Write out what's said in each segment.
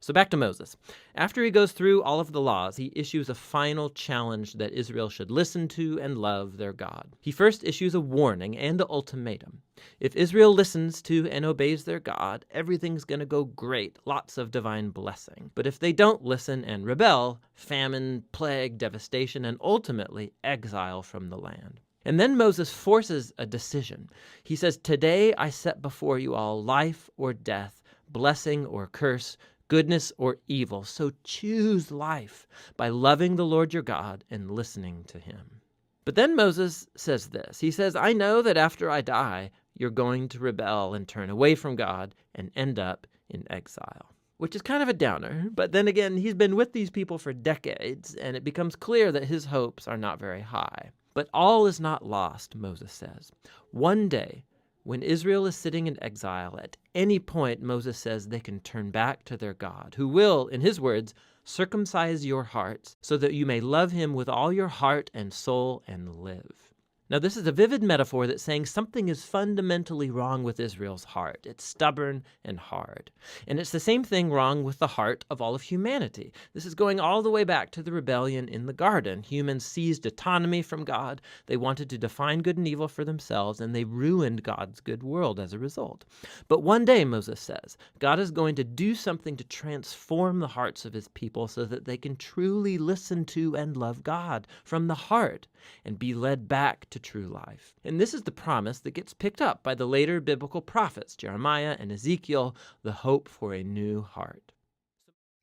So back to Moses. After he goes through all of the laws, he issues a final challenge that Israel should listen to and love their God. He first issues a warning and an ultimatum. If Israel listens to and obeys their God, everything's going to go great, lots of divine blessing. But if they don't listen and rebel, famine, plague, devastation, and ultimately exile from the land. And then Moses forces a decision. He says, "Today I set before you all life or death, blessing or curse, goodness or evil. So choose life by loving the Lord your God and listening to him." But then Moses says this. He says, "I know that after I die, you're going to rebel and turn away from God and end up in exile." Which is kind of a downer. But then again, he's been with these people for decades, and it becomes clear that his hopes are not very high. But all is not lost, Moses says. One day, when Israel is sitting in exile, at any point, Moses says they can turn back to their God, who will, in his words, circumcise your hearts so that you may love him with all your heart and soul and live. Now, this is a vivid metaphor that's saying something is fundamentally wrong with Israel's heart. It's stubborn and hard. And it's the same thing wrong with the heart of all of humanity. This is going all the way back to the rebellion in the garden. Humans seized autonomy from God. They wanted to define good and evil for themselves, and they ruined God's good world as a result. But one day, Moses says, God is going to do something to transform the hearts of his people so that they can truly listen to and love God from the heart and be led back to true life. And this is the promise that gets picked up by the later biblical prophets, Jeremiah and Ezekiel, the hope for a new heart.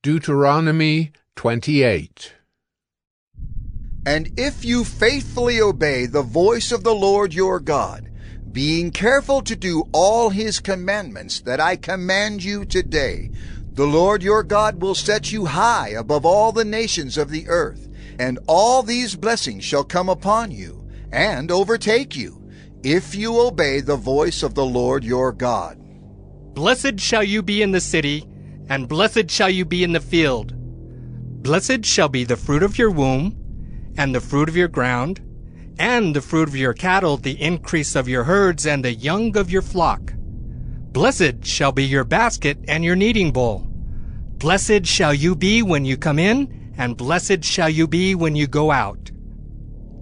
Deuteronomy 28. And if you faithfully obey the voice of the Lord your God, being careful to do all his commandments that I command you today, the Lord your God will set you high above all the nations of the earth, and all these blessings shall come upon you and overtake you, if you obey the voice of the Lord your God. Blessed shall you be in the city, and blessed shall you be in the field. Blessed shall be the fruit of your womb, and the fruit of your ground, and the fruit of your cattle, the increase of your herds, and the young of your flock. Blessed shall be your basket and your kneading bowl. Blessed shall you be when you come in, and blessed shall you be when you go out.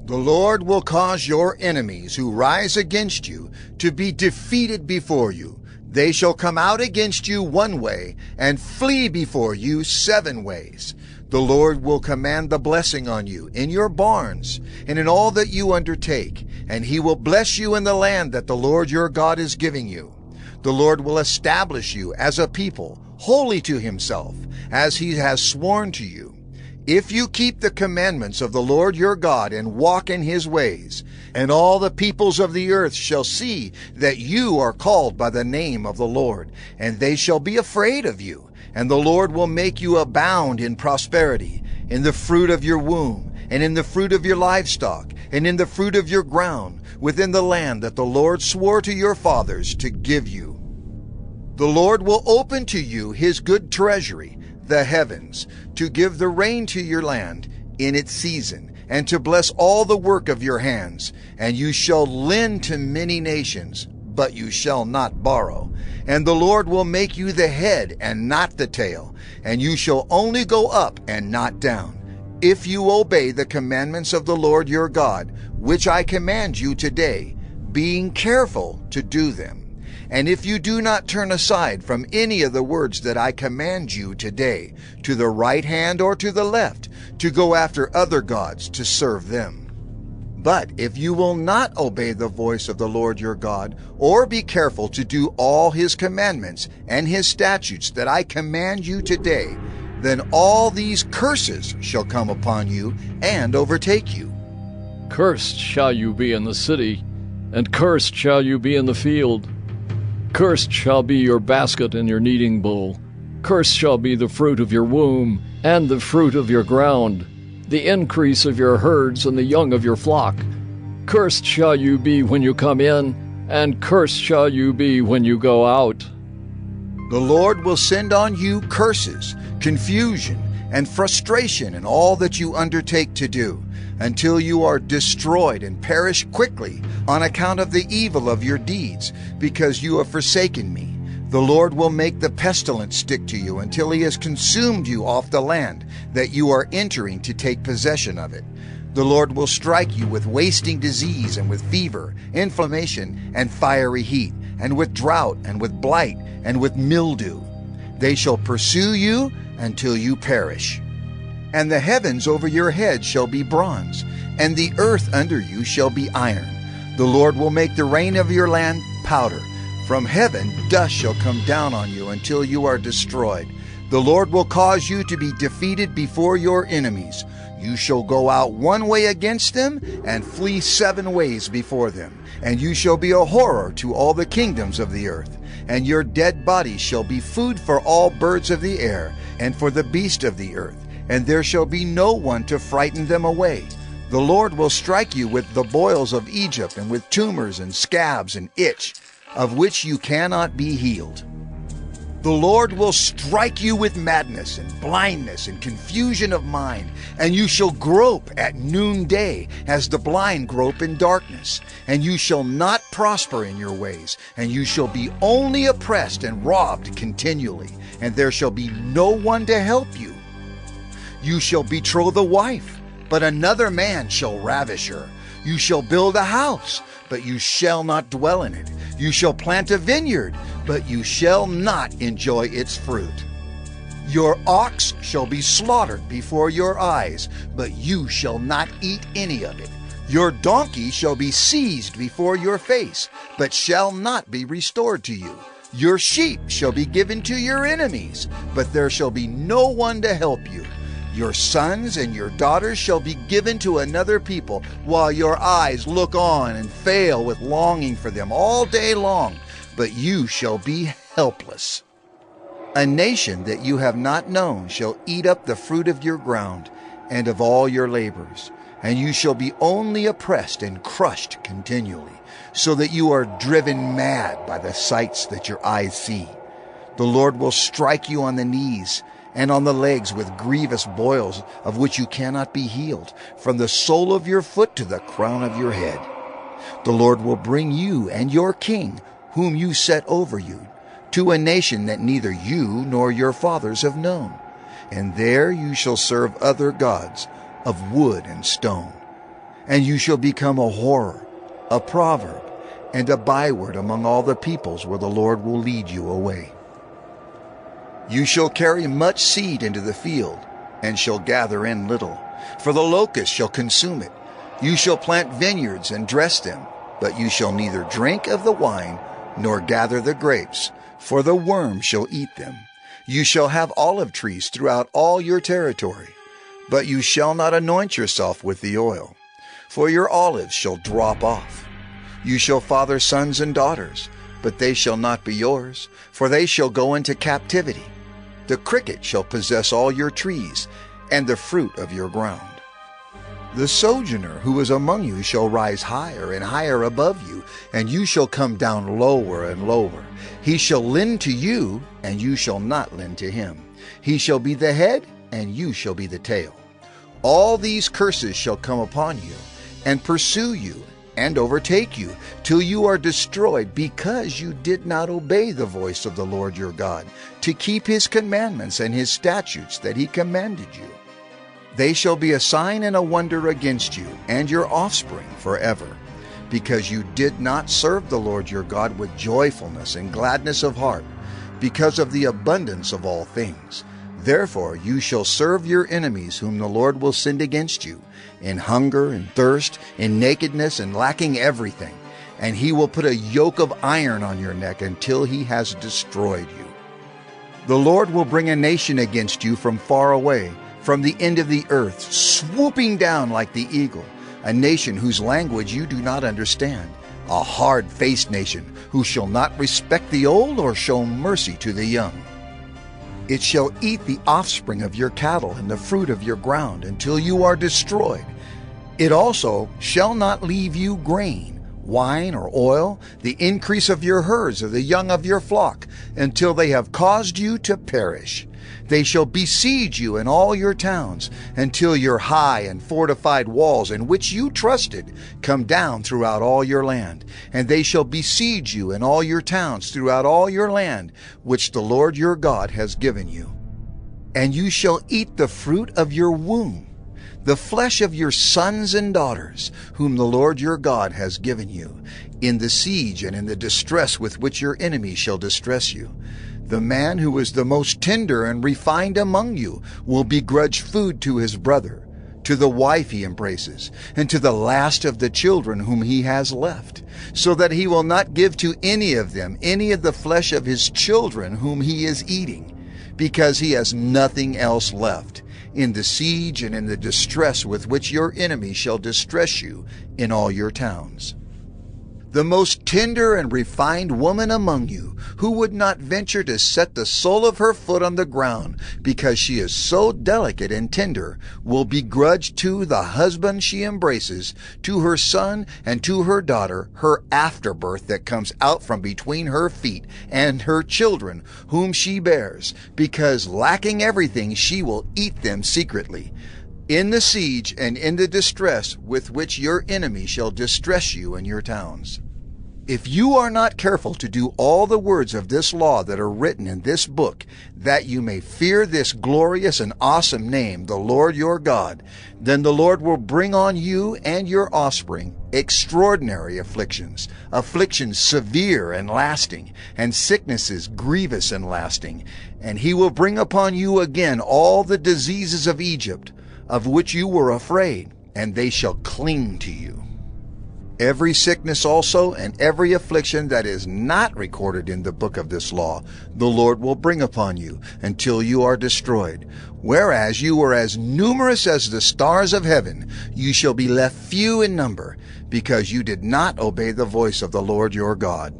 The Lord will cause your enemies who rise against you to be defeated before you. They shall come out against you one way and flee before you 7 ways. The Lord will command the blessing on you in your barns and in all that you undertake, and he will bless you in the land that the Lord your God is giving you. The Lord will establish you as a people, holy to himself, as he has sworn to you. If you keep the commandments of the Lord your God and walk in his ways, and all the peoples of the earth shall see that you are called by the name of the Lord, and they shall be afraid of you, and the Lord will make you abound in prosperity, in the fruit of your womb, and in the fruit of your livestock, and in the fruit of your ground, within the land that the Lord swore to your fathers to give you. The Lord will open to you his good treasury, the heavens, to give the rain to your land in its season, and to bless all the work of your hands. And you shall lend to many nations, but you shall not borrow. And the Lord will make you the head and not the tail, and you shall only go up and not down, if you obey the commandments of the Lord your God, which I command you today, being careful to do them. And if you do not turn aside from any of the words that I command you today, to the right hand or to the left, to go after other gods to serve them. But if you will not obey the voice of the Lord your God, or be careful to do all his commandments and his statutes that I command you today, then all these curses shall come upon you and overtake you. Cursed shall you be in the city, and cursed shall you be in the field. Cursed shall be your basket and your kneading bowl. Cursed shall be the fruit of your womb, and the fruit of your ground, the increase of your herds and the young of your flock. Cursed shall you be when you come in, and cursed shall you be when you go out. The Lord will send on you curses, confusion, and frustration in all that you undertake to do, until you are destroyed and perish quickly on account of the evil of your deeds, because you have forsaken me, The Lord will make the pestilence stick to you until he has consumed you off the land that you are entering to take possession of it. The Lord will strike you with wasting disease and with fever, inflammation, and fiery heat, and with drought, and with blight, and with mildew. They shall pursue you until you perish. And the heavens over your head shall be bronze, and the earth under you shall be iron. The Lord will make the rain of your land powder. From heaven dust shall come down on you until you are destroyed. The Lord will cause you to be defeated before your enemies. You shall go out one way against them, and flee 7 ways before them. And you shall be a horror to all the kingdoms of the earth. And your dead bodies shall be food for all birds of the air, and for the beasts of the earth. And there shall be no one to frighten them away. The Lord will strike you with the boils of Egypt, and with tumors and scabs and itch, of which you cannot be healed. The Lord will strike you with madness and blindness and confusion of mind, and you shall grope at noonday as the blind grope in darkness. And you shall not prosper in your ways, and you shall be only oppressed and robbed continually, and there shall be no one to help you. You shall betroth a wife, but another man shall ravish her. You shall build a house, but you shall not dwell in it. You shall plant a vineyard, but you shall not enjoy its fruit. Your ox shall be slaughtered before your eyes, but you shall not eat any of it. Your donkey shall be seized before your face, but shall not be restored to you. Your sheep shall be given to your enemies, but there shall be no one to help you. Your sons and your daughters shall be given to another people, while your eyes look on and fail with longing for them all day long, but you shall be helpless. A nation that you have not known shall eat up the fruit of your ground and of all your labors, and you shall be only oppressed and crushed continually, so that you are driven mad by the sights that your eyes see. The Lord will strike you on the knees and on the legs with grievous boils, of which you cannot be healed, from the sole of your foot to the crown of your head. The Lord will bring you and your king, whom you set over you, to a nation that neither you nor your fathers have known. And there you shall serve other gods of wood and stone. And you shall become a horror, a proverb, and a byword among all the peoples where the Lord will lead you away. You shall carry much seed into the field, and shall gather in little, for the locust shall consume it. You shall plant vineyards and dress them, but you shall neither drink of the wine nor gather the grapes, for the worm shall eat them. You shall have olive trees throughout all your territory, but you shall not anoint yourself with the oil, for your olives shall drop off. You shall father sons and daughters, but they shall not be yours, for they shall go into captivity. The cricket shall possess all your trees, and the fruit of your ground. The sojourner who is among you shall rise higher and higher above you, and you shall come down lower and lower. He shall lend to you, and you shall not lend to him. He shall be the head, and you shall be the tail. All these curses shall come upon you, and pursue you, and overtake you, till you are destroyed, because you did not obey the voice of the Lord your God, to keep his commandments and his statutes that he commanded you. They shall be a sign and a wonder against you and your offspring forever, because you did not serve the Lord your God with joyfulness and gladness of heart, because of the abundance of all things. Therefore you shall serve your enemies whom the Lord will send against you, in hunger and thirst, in nakedness and lacking everything. And he will put a yoke of iron on your neck until he has destroyed you. The Lord will bring a nation against you from far away, from the end of the earth, swooping down like the eagle, a nation whose language you do not understand, a hard-faced nation who shall not respect the old or show mercy to the young. It shall eat the offspring of your cattle and the fruit of your ground until you are destroyed. It also shall not leave you grain, wine, or oil, the increase of your herds or the young of your flock, until they have caused you to perish. They shall besiege you in all your towns, until your high and fortified walls in which you trusted come down throughout all your land. And they shall besiege you in all your towns throughout all your land, which the Lord your God has given you. And you shall eat the fruit of your womb, the flesh of your sons and daughters, whom the Lord your God has given you, in the siege and in the distress with which your enemies shall distress you. The man who is the most tender and refined among you will begrudge food to his brother, to the wife he embraces, and to the last of the children whom he has left, so that he will not give to any of them any of the flesh of his children whom he is eating, because he has nothing else left, in the siege and in the distress with which your enemies shall distress you in all your towns. The most tender and refined woman among you, who would not venture to set the sole of her foot on the ground, because she is so delicate and tender, will begrudge to the husband she embraces, to her son and to her daughter, her afterbirth that comes out from between her feet, and her children whom she bears, because lacking everything she will eat them secretly, in the siege and in the distress with which your enemy shall distress you in your towns. If you are not careful to do all the words of this law that are written in this book, that you may fear this glorious and awesome name, the Lord your God, then the Lord will bring on you and your offspring extraordinary afflictions, afflictions severe and lasting, and sicknesses grievous and lasting. And he will bring upon you again all the diseases of Egypt, of which you were afraid, and they shall cling to you. Every sickness also and every affliction that is not recorded in the book of this law, the Lord will bring upon you until you are destroyed. Whereas you were as numerous as the stars of heaven, you shall be left few in number, because you did not obey the voice of the Lord your God.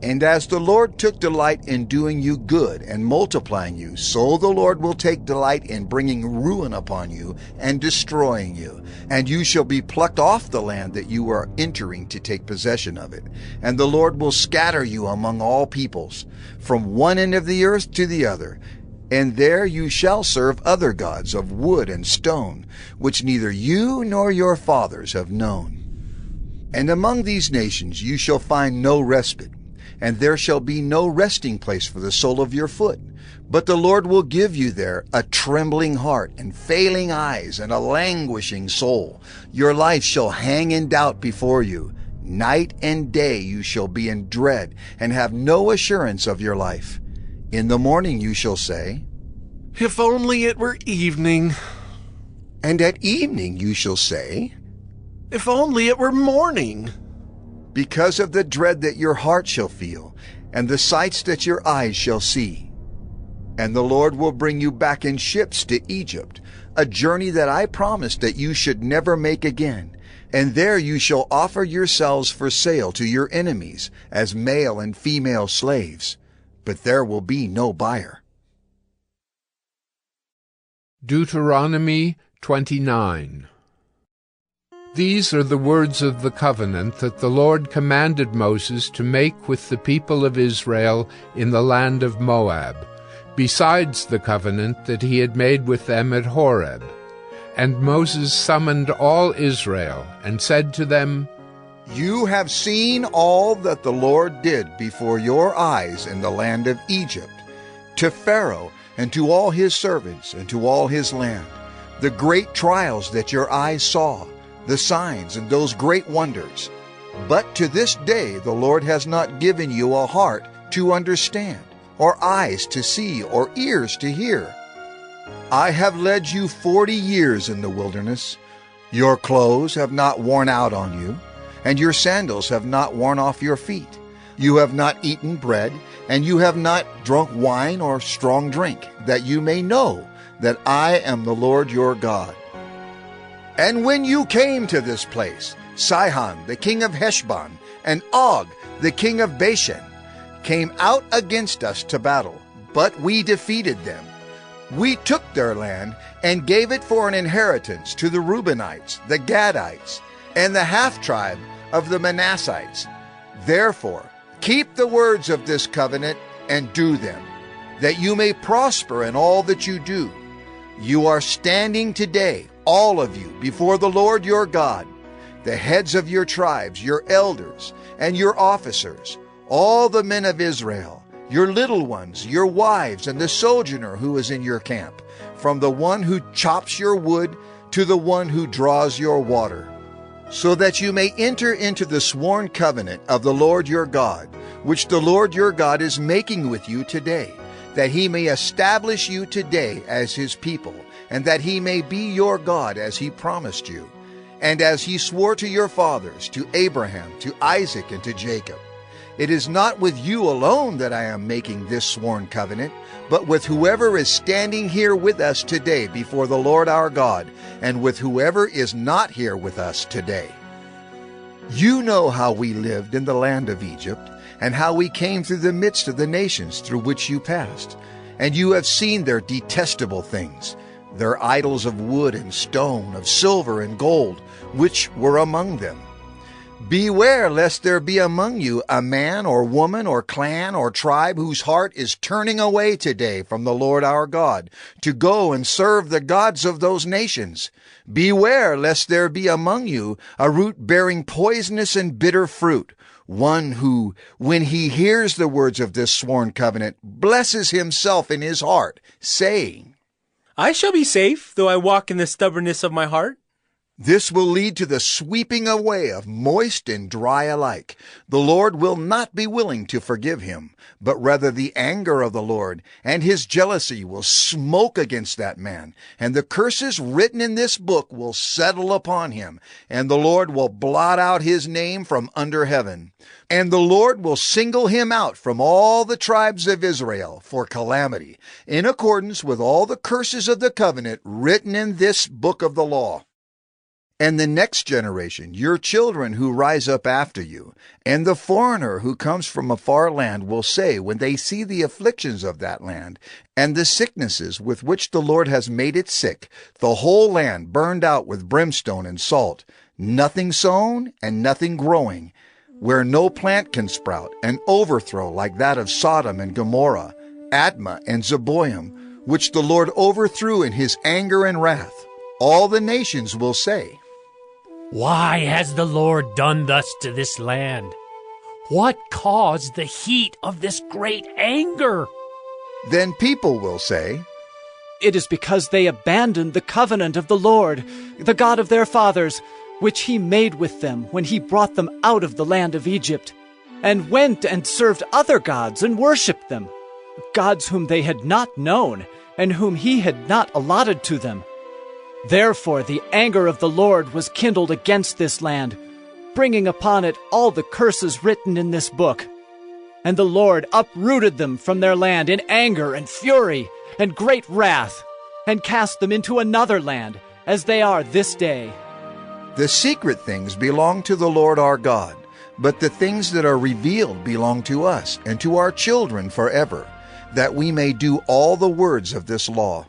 And as the Lord took delight in doing you good and multiplying you, so the Lord will take delight in bringing ruin upon you and destroying you. And you shall be plucked off the land that you are entering to take possession of it. And the Lord will scatter you among all peoples, from one end of the earth to the other. And there you shall serve other gods of wood and stone, which neither you nor your fathers have known. And among these nations you shall find no respite, and there shall be no resting place for the sole of your foot. But the Lord will give you there a trembling heart and failing eyes and a languishing soul. Your life shall hang in doubt before you. Night and day you shall be in dread and have no assurance of your life. In the morning you shall say, "If only it were evening." And at evening you shall say, "If only it were morning." because of the dread that your heart shall feel, and the sights that your eyes shall see. And the Lord will bring you back in ships to Egypt, a journey that I promised that you should never make again. And there you shall offer yourselves for sale to your enemies as male and female slaves, but there will be no buyer. Deuteronomy 29. These are the words of the covenant that the Lord commanded Moses to make with the people of Israel in the land of Moab, besides the covenant that he had made with them at Horeb. And Moses summoned all Israel, and said to them, You have seen all that the Lord did before your eyes in the land of Egypt, to Pharaoh and to all his servants and to all his land, the great trials that your eyes saw, the signs and those great wonders. But to this day the Lord has not given you a heart to understand, or eyes to see, or ears to hear. I have led you 40 years in the wilderness. Your clothes have not worn out on you, and your sandals have not worn off your feet. You have not eaten bread, and you have not drunk wine or strong drink, that you may know that I am the Lord your God. And when you came to this place, Sihon the king of Heshbon and Og the king of Bashan came out against us to battle, but we defeated them. We took their land and gave it for an inheritance to the Reubenites, the Gadites, and the half-tribe of the Manassites. Therefore, keep the words of this covenant and do them. that you may prosper in all that you do. You are standing today, all of you, before the Lord your God, the heads of your tribes, your elders, and your officers, all the men of Israel, your little ones, your wives, and the sojourner who is in your camp, from the one who chops your wood to the one who draws your water, so that you may enter into the sworn covenant of the Lord your God, which the Lord your God is making with you today, that he may establish you today as his people, and that he may be your God as he promised you, and as he swore to your fathers, to Abraham, to Isaac, and to Jacob. It is not with you alone that I am making this sworn covenant, but with whoever is standing here with us today before the Lord our God, and with whoever is not here with us today. You know how we lived in the land of Egypt, and how we came through the midst of the nations through which you passed. And you have seen their detestable things, their idols of wood and stone, of silver and gold, which were among them. Beware lest there be among you a man or woman or clan or tribe whose heart is turning away today from the Lord our God, to go and serve the gods of those nations. Beware lest there be among you a root bearing poisonous and bitter fruit, one who, when he hears the words of this sworn covenant, blesses himself in his heart, saying, I shall be safe, though I walk in the stubbornness of my heart. This will lead to the sweeping away of moist and dry alike. The Lord will not be willing to forgive him, but rather the anger of the Lord and his jealousy will smoke against that man, and the curses written in this book will settle upon him, and the Lord will blot out his name from under heaven. And the Lord will single him out from all the tribes of Israel for calamity, in accordance with all the curses of the covenant written in this book of the law. And the next generation, your children who rise up after you, and the foreigner who comes from a far land will say, when they see the afflictions of that land, and the sicknesses with which the Lord has made it sick, the whole land burned out with brimstone and salt, nothing sown and nothing growing, where no plant can sprout, an overthrow like that of Sodom and Gomorrah, Admah and Zeboim, which the Lord overthrew in his anger and wrath. All the nations will say, Why has the Lord done thus to this land? What caused the heat of this great anger? Then people will say, It is because they abandoned the covenant of the Lord, the God of their fathers, which he made with them when he brought them out of the land of Egypt, and went and served other gods and worshipped them, gods whom they had not known, and whom he had not allotted to them. Therefore the anger of the Lord was kindled against this land, bringing upon it all the curses written in this book. And the Lord uprooted them from their land in anger and fury and great wrath, and cast them into another land, as they are this day. The secret things belong to the Lord our God, but the things that are revealed belong to us and to our children forever, that we may do all the words of this law.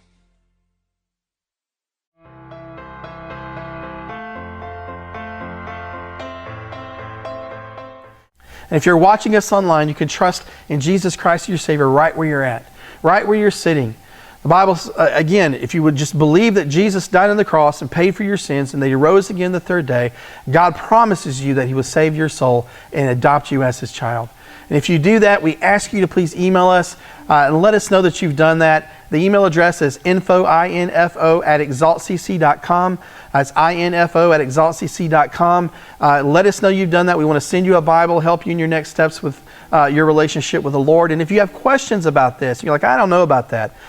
And if you're watching us online, you can trust in Jesus Christ, your Savior, right where you're at, right where you're sitting. The Bible, again, if you would just believe that Jesus died on the cross and paid for your sins and that he rose again the third day, God promises you that he will save your soul and adopt you as his child. And if you do that, we ask you to please email us and let us know that you've done that. The email address is info@exaltcc.com. That's info@exaltcc.com. Let us know you've done that. We want to send you a Bible, help you in your next steps with your relationship with the Lord. And if you have questions about this, you're like, I don't know about that.